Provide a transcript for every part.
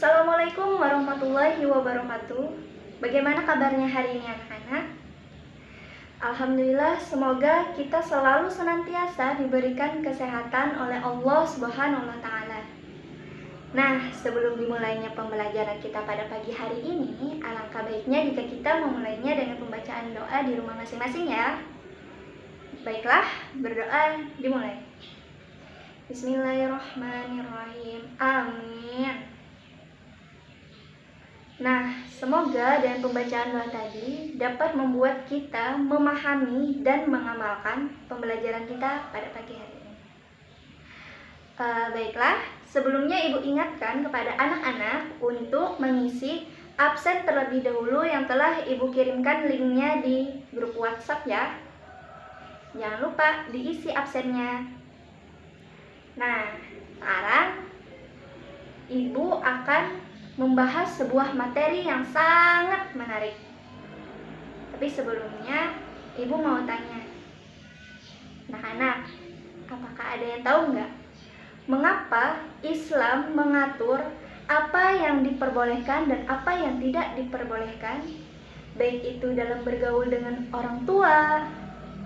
Assalamualaikum warahmatullahi wabarakatuh. Bagaimana kabarnya hari ini anak-anak? Alhamdulillah, semoga kita selalu senantiasa diberikan kesehatan oleh Allah Subhanahu wa Ta'ala. Nah, sebelum dimulainya pembelajaran kita pada pagi hari ini, alangkah baiknya jika kita memulainya dengan pembacaan doa di rumah masing-masing ya. Baiklah, berdoa dimulai. Bismillahirrahmanirrahim. Amin. Nah, semoga dengan pembacaan doa tadi dapat membuat kita memahami dan mengamalkan pembelajaran kita pada pagi hari ini. Baiklah, sebelumnya Ibu ingatkan kepada anak-anak untuk mengisi absen terlebih dahulu yang telah Ibu kirimkan linknya di grup WhatsApp ya. Jangan lupa diisi absennya. Nah, sekarang Ibu akan membahas sebuah materi yang sangat menarik. Tapi sebelumnya, Ibu mau tanya, anak-anak, apakah ada yang tahu nggak? Mengapa Islam mengatur apa yang diperbolehkan dan apa yang tidak diperbolehkan? Baik itu dalam bergaul dengan orang tua,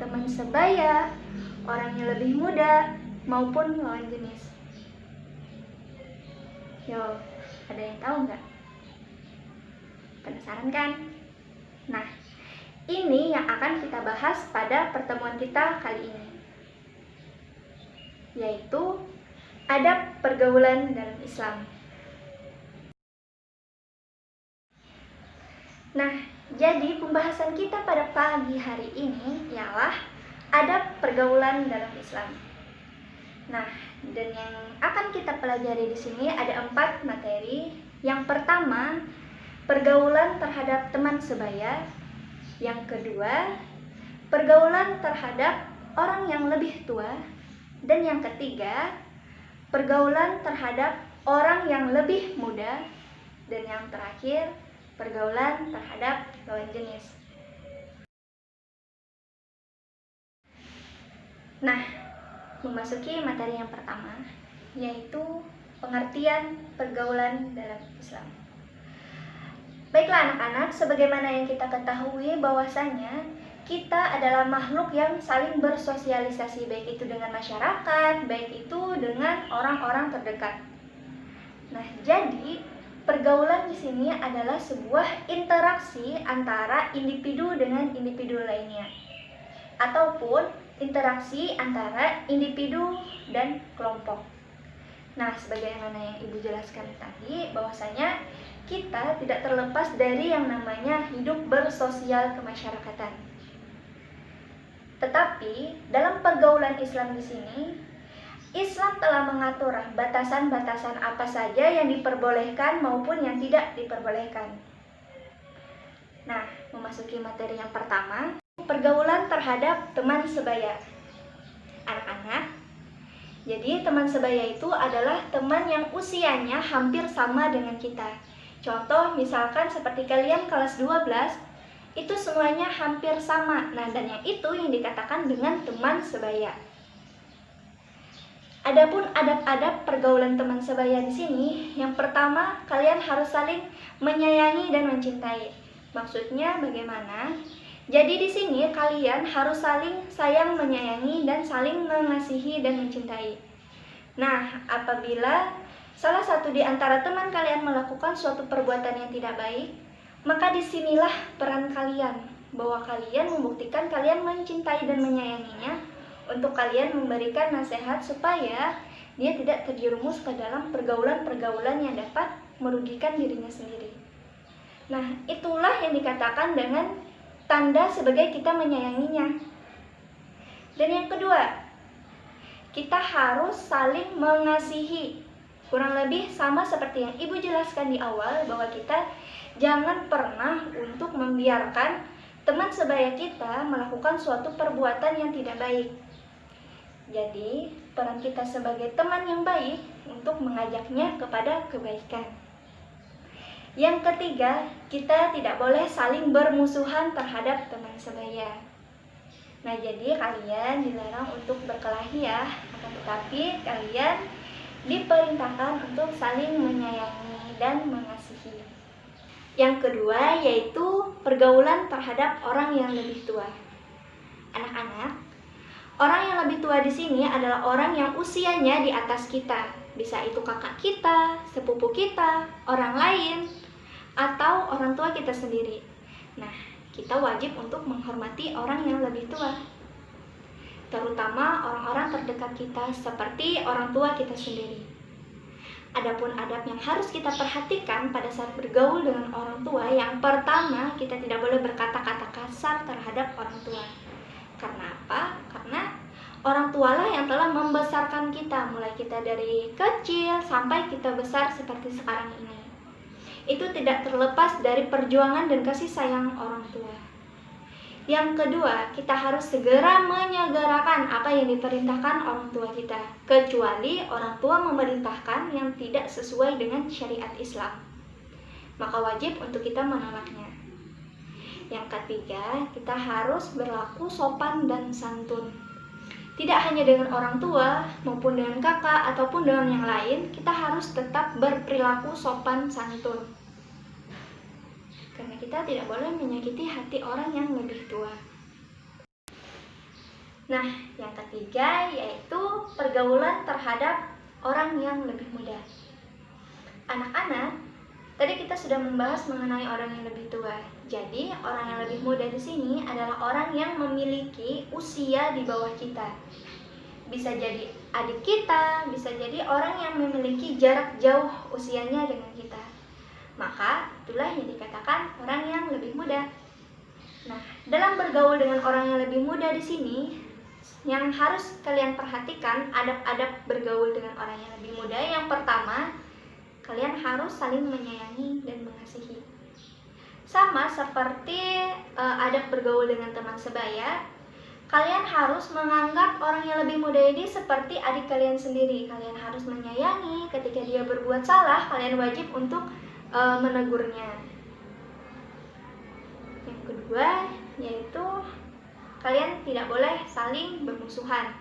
teman sebaya, orang yang lebih muda, maupun lawan jenis. Yo, ada yang tahu nggak? Penasaran kan? Nah, ini yang akan kita bahas pada pertemuan kita kali ini, yaitu adab pergaulan dalam Islam. Nah, jadi pembahasan kita pada pagi hari ini ialah adab pergaulan dalam Islam. Nah, dan yang akan kita pelajari di sini ada 4 materi. Yang pertama, pergaulan terhadap teman sebaya. Yang kedua, pergaulan terhadap orang yang lebih tua. Dan yang ketiga, pergaulan terhadap orang yang lebih muda. Dan yang terakhir, pergaulan terhadap lawan jenis. Nah, memasuki materi yang pertama, yaitu pengertian pergaulan dalam Islam. Baiklah anak-anak, sebagaimana yang kita ketahui bahwasanya kita adalah makhluk yang saling bersosialisasi, baik itu dengan masyarakat, baik itu dengan orang-orang terdekat. Nah, jadi pergaulan di sini adalah sebuah interaksi antara individu dengan individu lainnya, ataupun interaksi antara individu dan kelompok. Nah, sebagaimana yang Ibu jelaskan tadi, bahwasanya kita tidak terlepas dari yang namanya hidup bersosial kemasyarakatan. Tetapi dalam pergaulan Islam di sini, Islam telah mengatur batasan-batasan apa saja yang diperbolehkan maupun yang tidak diperbolehkan. Nah, memasuki materi yang pertama, pergaulan terhadap teman sebaya. Anak-anak, jadi teman sebaya itu adalah teman yang usianya hampir sama dengan kita. Contoh misalkan seperti kalian kelas 12, itu semuanya hampir sama. Nah, dan yang itu yang dikatakan dengan teman sebaya. Adapun adab-adab pergaulan teman sebaya di sini, yang pertama, kalian harus saling menyayangi dan mencintai. Maksudnya bagaimana? Jadi di sini kalian harus saling sayang menyayangi dan saling mengasihi dan mencintai. Nah, apabila salah satu di antara teman kalian melakukan suatu perbuatan yang tidak baik, maka disinilah peran kalian, bahwa kalian membuktikan kalian mencintai dan menyayanginya, untuk kalian memberikan nasihat supaya dia tidak terjerumus ke dalam pergaulan-pergaulan yang dapat merugikan dirinya sendiri. Nah, itulah yang dikatakan dengan tanda sebagai kita menyayanginya. Dan yang kedua, kita harus saling mengasihi. Kurang lebih sama seperti yang Ibu jelaskan di awal, bahwa kita jangan pernah untuk membiarkan teman sebaya kita melakukan suatu perbuatan yang tidak baik. Jadi, peran kita sebagai teman yang baik untuk mengajaknya kepada kebaikan. Yang ketiga, kita tidak boleh saling bermusuhan terhadap teman sebaya. Nah, jadi kalian dilarang untuk berkelahi ya, akan tetapi kalian diperintahkan untuk saling menyayangi dan Yang kedua yaitu pergaulan terhadap orang yang lebih tua. Anak-anak, orang yang lebih tua di sini adalah orang yang usianya di atas kita. Bisa itu kakak kita, sepupu kita, orang lain, atau orang tua kita sendiri. Nah, kita wajib untuk menghormati orang yang lebih tua, terutama orang-orang terdekat kita seperti orang tua kita sendiri. Adapun adab yang harus kita perhatikan pada saat bergaul dengan orang tua, yang pertama, kita tidak boleh berkata-kata kasar terhadap orang tua. Karena apa? Karena orang tualah yang telah membesarkan kita, mulai kita dari kecil sampai kita besar seperti sekarang ini. Itu tidak terlepas dari perjuangan dan kasih sayang orang tua. Yang kedua, kita harus segera menyegerakan apa yang diperintahkan orang tua kita, kecuali orang tua memerintahkan yang tidak sesuai dengan syariat Islam. Maka wajib untuk kita menolaknya. Yang ketiga, kita harus berlaku sopan dan santun. Tidak hanya dengan orang tua, maupun dengan kakak, ataupun dengan yang lain, kita harus tetap berperilaku sopan santun. Karena kita tidak boleh menyakiti hati orang yang lebih tua. Nah, yang ketiga yaitu pergaulan terhadap orang yang lebih muda. Anak-anak, tadi kita sudah membahas mengenai orang yang lebih tua. Jadi, orang yang lebih muda di sini adalah orang yang memiliki usia di bawah kita. Bisa jadi adik kita, bisa jadi orang yang memiliki jarak jauh usianya dengan kita. Maka itulah yang dikatakan orang yang lebih muda. Nah, dalam bergaul dengan orang yang lebih muda di sini, yang harus kalian perhatikan adab-adab bergaul dengan orang yang lebih muda. Yang pertama, kalian harus saling menyayangi dan mengasihi. Sama seperti adab bergaul dengan teman sebaya, kalian harus menganggap orang yang lebih muda ini seperti adik kalian sendiri. Kalian harus menyayangi. Ketika dia berbuat salah, kalian wajib untuk menegurnya. Yang kedua yaitu kalian tidak boleh saling bermusuhan.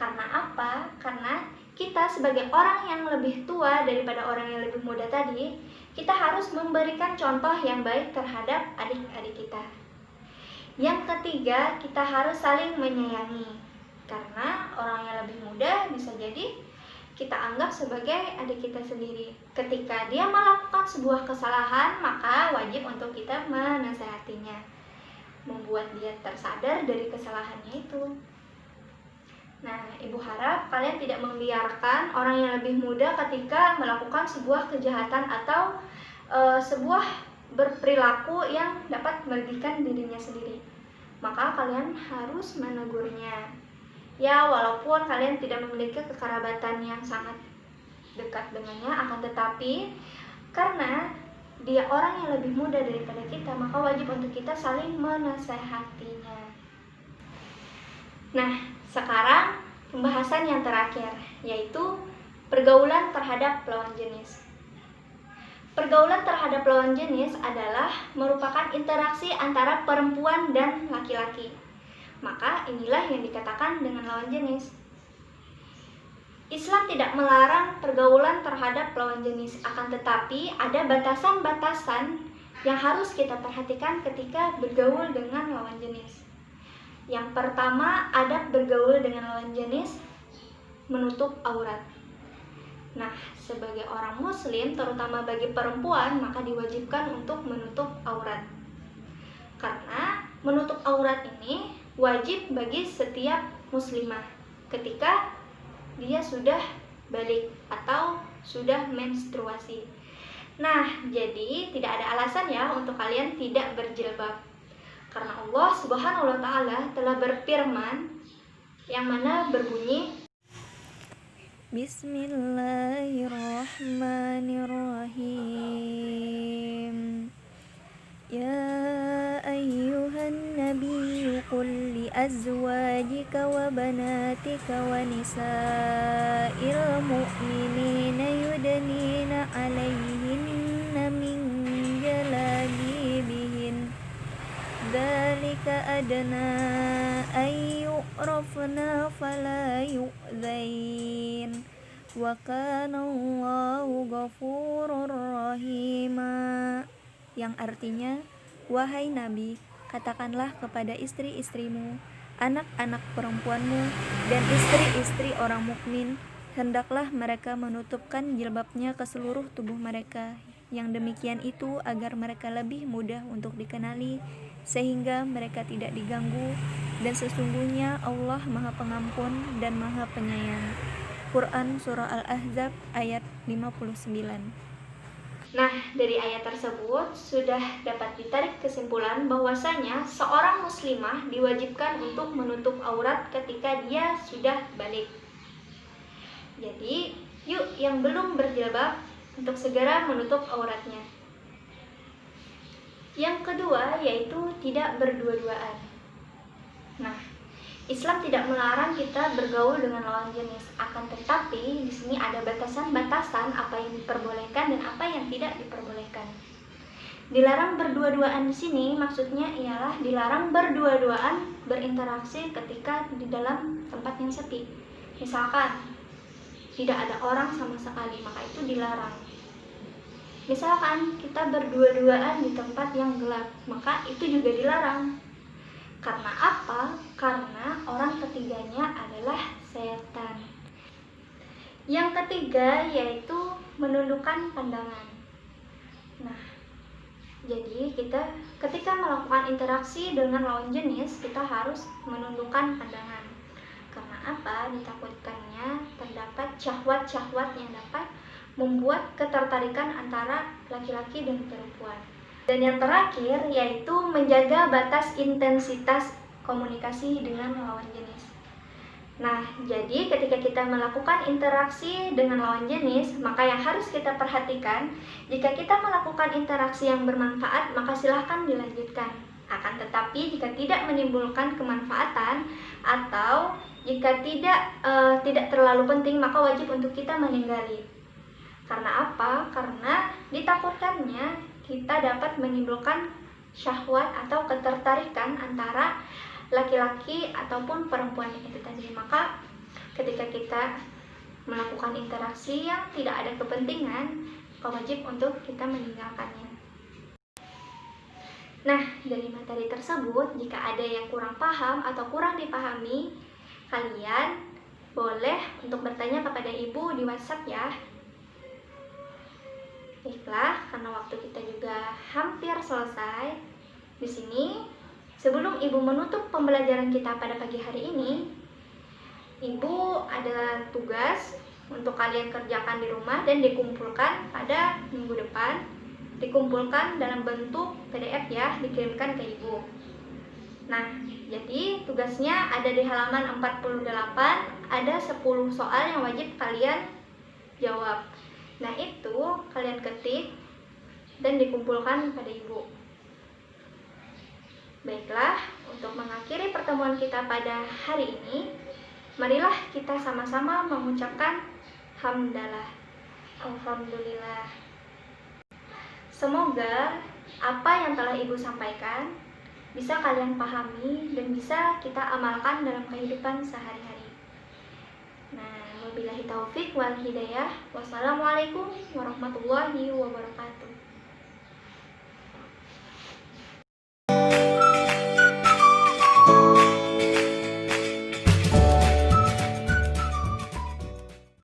Karena apa? Karena kita sebagai orang yang lebih tua daripada orang yang lebih muda tadi, kita harus memberikan contoh yang baik terhadap adik-adik kita. Yang ketiga, kita harus saling menyayangi. Karena orang yang lebih muda bisa jadi kita anggap sebagai adik kita sendiri. Ketika dia melakukan sebuah kesalahan, maka wajib untuk kita menasehatinya, membuat dia tersadar dari kesalahannya itu. Nah, Ibu harap kalian tidak membiarkan orang yang lebih muda ketika melakukan sebuah kejahatan atau sebuah berperilaku yang dapat merugikan dirinya sendiri. Maka kalian harus menegurnya. Ya, walaupun kalian tidak memiliki kekerabatan yang sangat dekat dengannya, akan tetapi karena dia orang yang lebih muda daripada kita, maka wajib untuk kita saling menasehatinya. Nah, sekarang pembahasan yang terakhir, yaitu pergaulan terhadap lawan jenis. Pergaulan terhadap lawan jenis adalah merupakan interaksi antara perempuan dan laki-laki. Maka inilah yang dikatakan dengan lawan jenis. Islam tidak melarang pergaulan terhadap lawan jenis, akan tetapi ada batasan-batasan yang harus kita perhatikan ketika bergaul dengan lawan jenis. Yang pertama, adab bergaul dengan lawan jenis menutup aurat. Nah, sebagai orang muslim, terutama bagi perempuan, maka diwajibkan untuk menutup aurat. Karena menutup aurat ini wajib bagi setiap muslimah ketika dia sudah balik atau sudah menstruasi. Nah, jadi tidak ada alasan ya untuk kalian tidak berjilbab. Karena Allah Subhanahu wa taala telah berfirman yang mana berbunyi, Bismillahirrahmanirrahim. Ya ayyuhan nabiyyu qul li azwajika wa banatika wa nisa'il mu'minina yudnina 'alayhinna min jalabibihin. Dzalika adna ay yu'rafna fala yu'dzain. Wa kana Allahu ghafurur rahima. yang artinya, "Wahai Nabi, katakanlah kepada istri-istrimu, anak-anak perempuanmu, dan istri-istri orang mukmin, hendaklah mereka menutupkan jilbabnya ke seluruh tubuh mereka. Yang demikian itu agar mereka lebih mudah untuk dikenali, sehingga mereka tidak diganggu, dan sesungguhnya Allah Maha Pengampun dan Maha Penyayang." Quran Surah Al-Ahzab ayat 59. Nah, dari ayat tersebut sudah dapat ditarik kesimpulan bahwasanya seorang muslimah diwajibkan untuk menutup aurat ketika dia sudah balik. Jadi, yuk yang belum berjilbab untuk segera menutup auratnya. Yang kedua yaitu tidak berdua-duaan. Nah, Islam tidak melarang kita bergaul dengan lawan jenis, akan tetapi di sini ada batasan-batasan apa yang diperbolehkan dan apa yang tidak diperbolehkan. Dilarang berdua-duaan di sini maksudnya ialah dilarang berdua-duaan berinteraksi ketika di dalam tempat yang sepi. Misalkan tidak ada orang sama sekali, maka itu dilarang. Misalkan kita berdua-duaan di tempat yang gelap, maka itu juga dilarang. Karena apa? Karena orang ketiganya adalah setan. Yang ketiga yaitu menundukkan pandangan. Nah, jadi kita ketika melakukan interaksi dengan lawan jenis, kita harus menundukkan pandangan. Karena apa? Ditakutkannya terdapat syahwat-syahwat yang dapat membuat ketertarikan antara laki-laki dan perempuan. Dan yang terakhir yaitu menjaga batas intensitas komunikasi dengan lawan jenis. Nah, jadi ketika kita melakukan interaksi dengan lawan jenis, maka yang harus kita perhatikan, jika kita melakukan interaksi yang bermanfaat, maka silahkan dilanjutkan. Akan tetapi jika tidak menimbulkan kemanfaatan atau jika tidak terlalu penting, maka wajib untuk kita meninggali. Karena apa? Karena ditakutkannya kita dapat menimbulkan syahwat atau ketertarikan antara laki-laki ataupun perempuan itu tadi. Maka ketika kita melakukan interaksi yang tidak ada kepentingan, wajib untuk kita meninggalkannya. Nah, dari materi tersebut, jika ada yang kurang paham atau kurang dipahami, kalian boleh untuk bertanya kepada ibu di WhatsApp ya. Baiklah, karena waktu kita juga hampir selesai. Di sini, sebelum Ibu menutup pembelajaran kita pada pagi hari ini, Ibu ada tugas untuk kalian kerjakan di rumah dan dikumpulkan pada minggu depan. Dikumpulkan dalam bentuk PDF ya, dikirimkan ke Ibu. Nah, jadi tugasnya ada di halaman 48, ada 10 soal yang wajib kalian jawab. Nah, itu kalian ketik dan dikumpulkan pada Ibu. Baiklah, untuk mengakhiri pertemuan kita pada hari ini, marilah kita sama-sama mengucapkan hamdalah. Alhamdulillah. Semoga apa yang telah Ibu sampaikan bisa kalian pahami dan bisa kita amalkan dalam kehidupan sehari-hari. Nah, wabillahi taufik wal hidayah. Wassalamualaikum warahmatullahi wabarakatuh.